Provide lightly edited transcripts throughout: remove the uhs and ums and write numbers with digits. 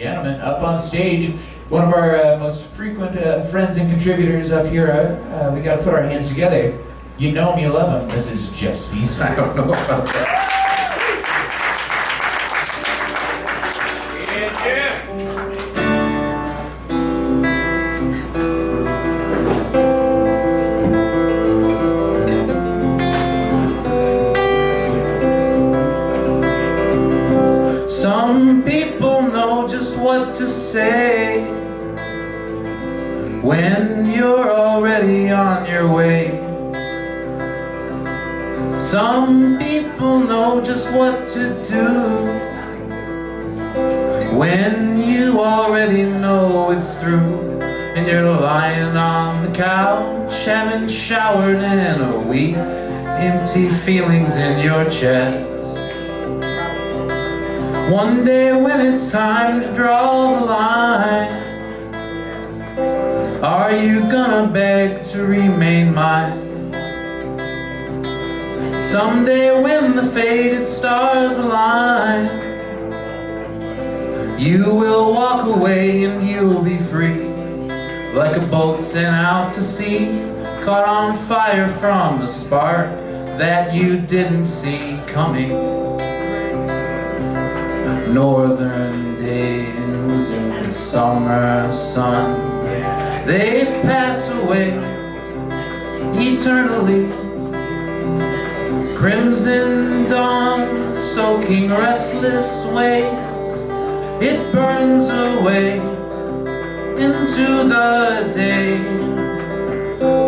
gentlemen, up on stage, one of our most frequent friends and contributors up here. We got to put our hands together. You know him, you love him. This is Jeff Spees. I don't know about that. Some people know just what to say when you're already on your way. Some people know just what to do when you already know it's through, and you're lying on the couch, haven't showered in a week, empty feelings in your chest. One day when it's time to draw the line, are you gonna beg to remain mine? Someday when the faded stars align, you will walk away and you'll be free, like a boat sent out to sea, caught on fire from a spark that you didn't see coming. Northern days in the summer sun, they pass away eternally. Crimson dawn soaking restless waves, it burns away into the day,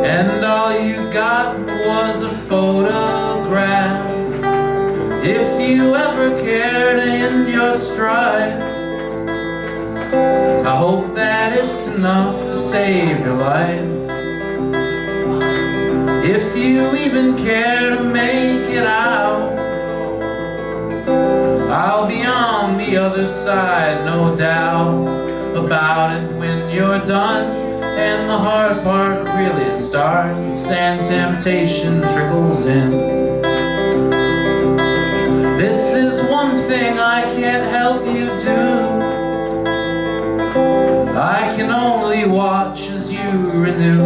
and all you got was a photograph. If you ever care to end your strife, I hope that it's enough to save your life. If you even care to make it out, I'll be on the other side, no doubt about it. When you're done and the hard part really starts and temptation trickles in, this is one thing I can't help you do. I can only watch as you renew.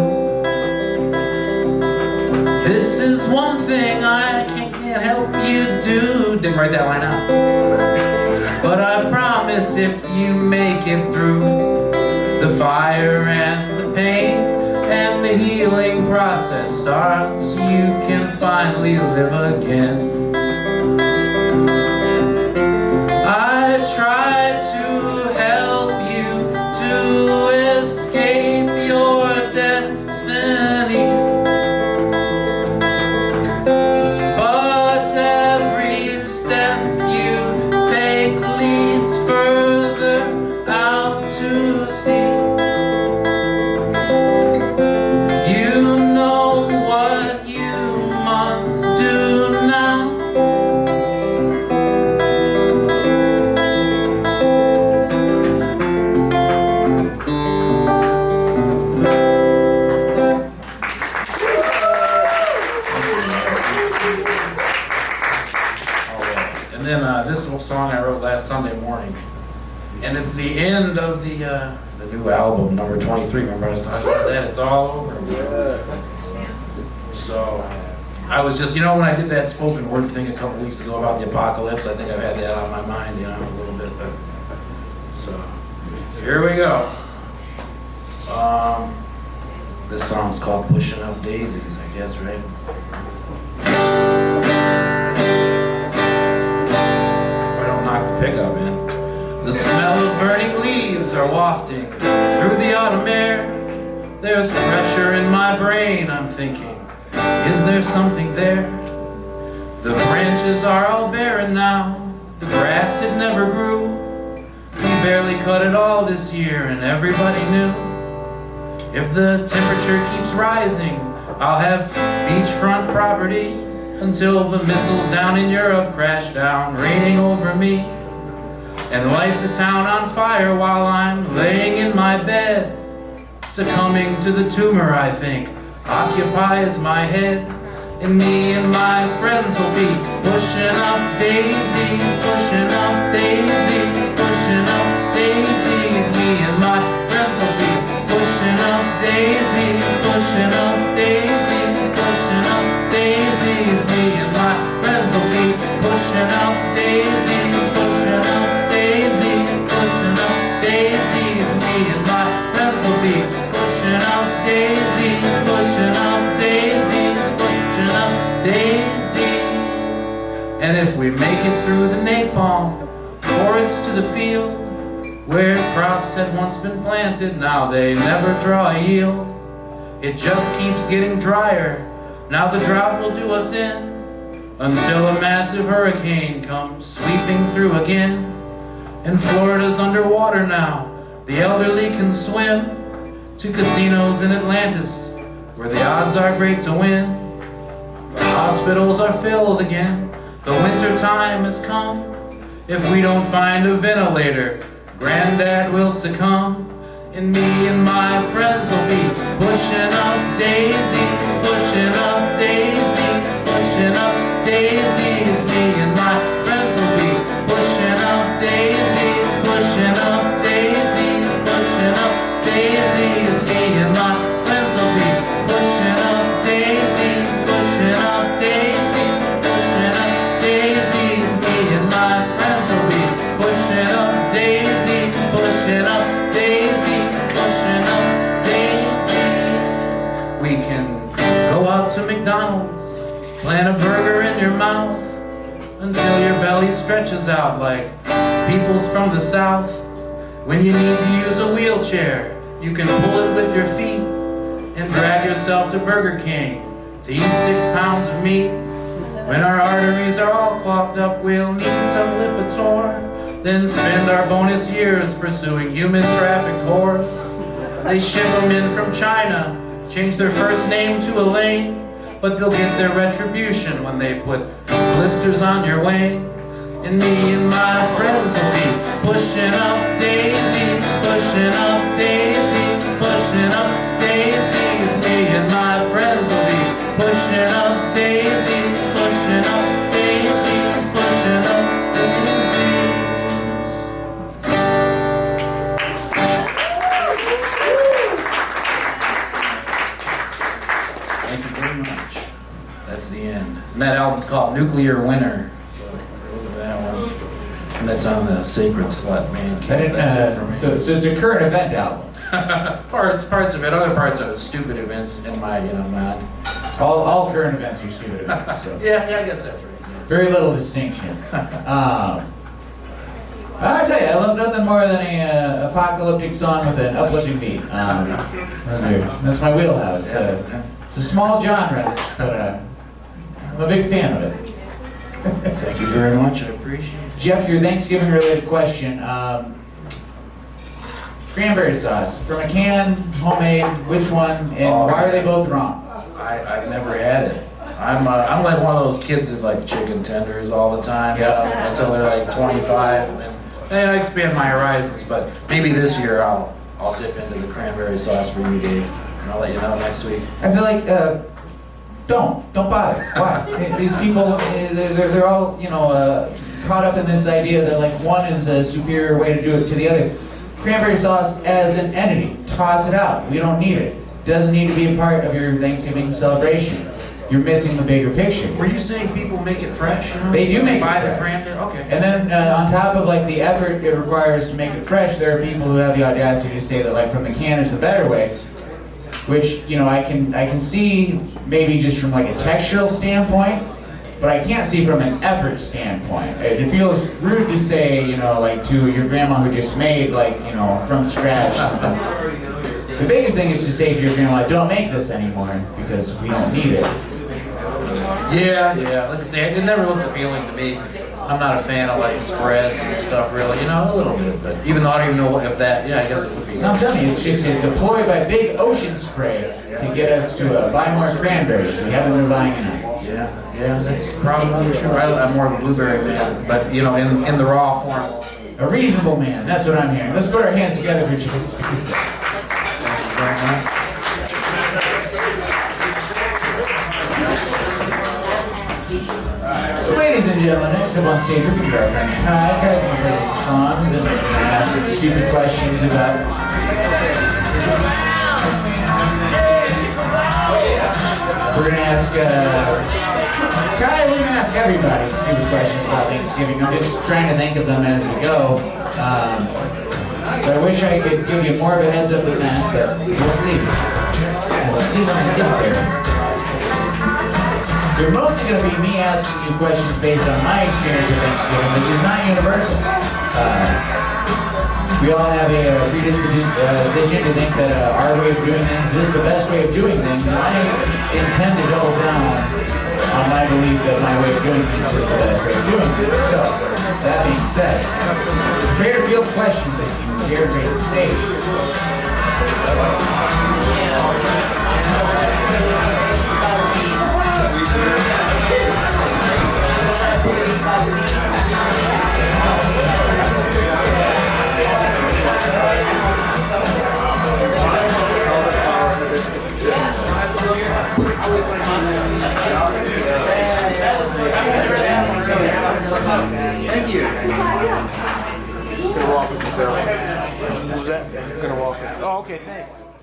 This is one thing I can't help you do. Didn't write that line out. But I promise if you make it through the fire and the pain and the healing process starts, you can finally live again. I try to help you to escape your destiny, but every step you take leads further out to sea. You know what you must do now. And then this little song I wrote last Sunday morning, and it's the end of the new album, number 23. Remember I was talking about that? It's all over. So I was just, when I did that spoken word thing a couple weeks ago about the apocalypse, I think I've had that on my mind, a little bit. But so here we go. This song's called "Pushing Up Daisies," I guess, right? Pickup in. The smell of burning leaves are wafting through the autumn air. There's pressure in my brain, I'm thinking, is there something there? The branches are all barren now, the grass it never grew. We barely cut it all this year and everybody knew. If the temperature keeps rising, I'll have beachfront property until the missiles down in Europe crash down, raining over me, and light the town on fire while I'm laying in my bed, succumbing to the tumor I think occupies my head. And me and my friends will be pushing up daisies, pushing up daisies, pushing up daisies. the field where crops had once been planted, now they never draw a yield. It just keeps getting drier, now the drought will do us in, until a massive hurricane comes sweeping through again. And Florida's underwater now, the elderly can swim to casinos in Atlantis, where the odds are great to win. The hospitals are filled again, the winter time has come. If we don't find a ventilator, Granddad will succumb. And me and my friends will be pushing up daisies, pushing up daisies, pushing up daisies. Me and my friends will be pushing up daisies, pushing up daisies, pushing up daisies. Me and my friends will be pushing up daisies, pushing up daisies, pushing up daisies. Me and my friends will be pushing up daisies, pushing up daisies, pushing up daisies. We can go out to McDonald's, plant a burger in your mouth until your belly stretches out like people's from the South. When you need to use a wheelchair, you can pull it with your feet and drag yourself to Burger King to eat 6 pounds of meat. When our arteries are all clogged up, we'll need some Lipitor, then spend our bonus years pursuing human trafficked whores. They ship them in from China, change their first name to Elaine, but they'll get their retribution when they put blisters on your wing. And me and my friends will be pushing up daisies, pushing up daisies, pushing up daisies. Me and my friends will be pushing up daisies, pushing up daisies, pushing up daisies. Thank you very much. That's the end. And that album's called Nuclear Winter. And that's on the Sacred Slut main kit. So it's a current event album. parts of it. Other parts are stupid events in my mind. All current events are stupid events. So. Yeah, I guess that's right. Very little distinction. I tell you, I love nothing more than a apocalyptic song with an uplifting beat. That's my wheelhouse. It's a small genre, but I'm a big fan of it. Thank you very much. I appreciate it. Jeff, your Thanksgiving-related question. Cranberry sauce. From a can, homemade, which one, and why are they both wrong? I've never had it. I'm like one of those kids that like chicken tenders all the time until they're like 25. And I expand my horizons, but maybe this year I'll dip into the cranberry sauce for you, Dave, and I'll let you know next week. I feel like don't bother. Why? These people, they're all caught up in this idea that like one is a superior way to do it to the other. Cranberry sauce as an entity, toss it out. We don't need it. It doesn't need to be a part of your Thanksgiving celebration. You're missing the bigger picture. Were you saying people make it fresh? They do make it buy fresh. the cranberry. Okay. And then on top of like the effort it requires to make it fresh, there are people who have the audacity to say that like from the can is the better way, which I can see maybe just from like a textural standpoint, but I can't see from an effort standpoint. It feels rude to say like to your grandma who just made like from scratch. The biggest thing is to say to your grandma, don't make this anymore because we don't need it. Yeah. Like I say, it never looked appealing to me. I'm not a fan of like spreads and stuff, really. A little bit, but even though I don't even know if that. Yeah, I guess it would be. No, I'm telling you, it's a ploy by Big Ocean Spray to get us to buy more cranberries. We haven't been buying enough. Yeah, that's probably true. I'm more of a blueberry man, but in the raw form. A reasonable man. That's what I'm hearing. Let's put our hands together for Joe's Pizza. So ladies and gentlemen, next up on stage we're going to our friend Kai. Kai's going to play some songs and ask some stupid questions about... We're going to ask... Kai, we're going to ask everybody stupid questions about Thanksgiving. I'm just trying to think of them as we go. So I wish I could give you more of a heads up than that, but we'll see. We'll see when I get there. They're mostly going to be me asking you questions based on my experience with Thanksgiving, which is not universal. We all have a predisposition to think that our way of doing things is the best way of doing things, and I intend to double down on my belief that my way of doing things is the best way of doing things. So, that being said, prepare to field questions if you dare face the stage. Thank you. Gonna walk with the tail. What was that? Gonna walk with. Oh, okay, thanks.